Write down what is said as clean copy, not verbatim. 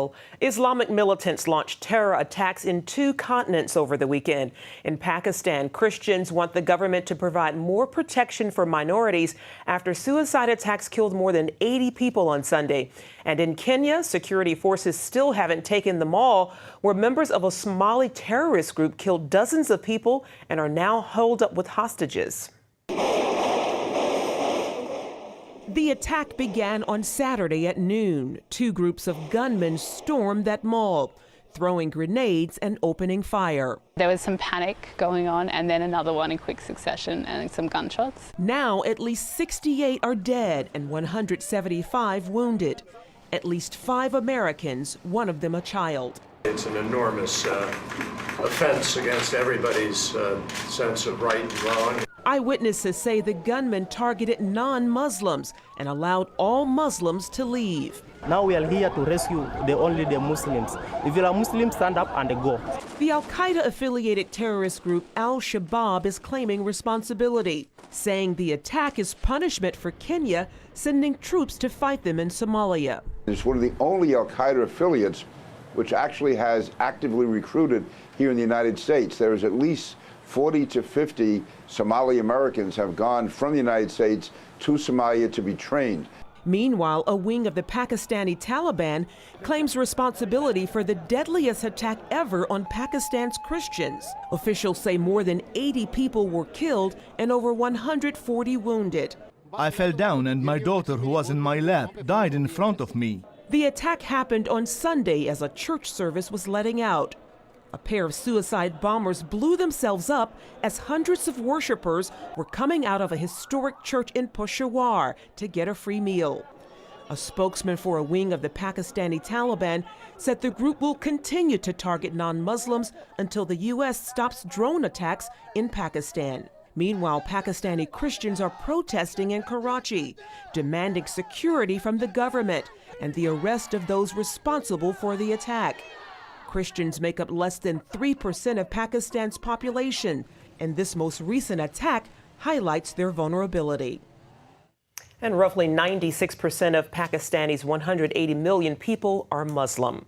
Well, Islamic militants launched terror attacks in 2 continents over the weekend. In Pakistan, Christians want the government to provide more protection for minorities after suicide attacks killed more than 80 people on Sunday. And in Kenya, security forces still haven't taken the mall, where members of a Somali terrorist group killed dozens of people and are now holed up with hostages. The attack began on Saturday at noon. 2 groups of gunmen stormed that mall, throwing grenades and opening fire. There was some panic going on and then another one in quick succession and some gunshots. Now at least 68 are dead and 175 wounded. At least 5 Americans, one of them a child. It's an enormous offense against everybody's sense of right and wrong. Eyewitnesses say the gunmen targeted non-Muslims and allowed all Muslims to leave. Now we are here to rescue only the Muslims. If you are Muslim, stand up and go. The Al-Qaeda-affiliated terrorist group Al-Shabab is claiming responsibility, saying the attack is punishment for Kenya sending troops to fight them in Somalia. It's one of the only Al-Qaeda affiliates which actually has actively recruited here in the United States. There is at least 40 to 50 Somali Americans have gone from the United States to Somalia to be trained. Meanwhile, a wing of the Pakistani Taliban claims responsibility for the deadliest attack ever on Pakistan's Christians. Officials say more than 80 people were killed and over 140 wounded. I fell down and my daughter, who was in my lap, died in front of me. The attack happened on Sunday as a church service was letting out. A pair of suicide bombers blew themselves up as hundreds of worshipers were coming out of a historic church in Peshawar to get a free meal. A spokesman for a wing of the Pakistani Taliban said the group will continue to target non-Muslims until the U.S. stops drone attacks in Pakistan. Meanwhile, Pakistani Christians are protesting in Karachi, demanding security from the government and the arrest of those responsible for the attack. Christians make up less than 3% of Pakistan's population, and this most recent attack highlights their vulnerability. And roughly 96% of Pakistan's 180 million people are Muslim.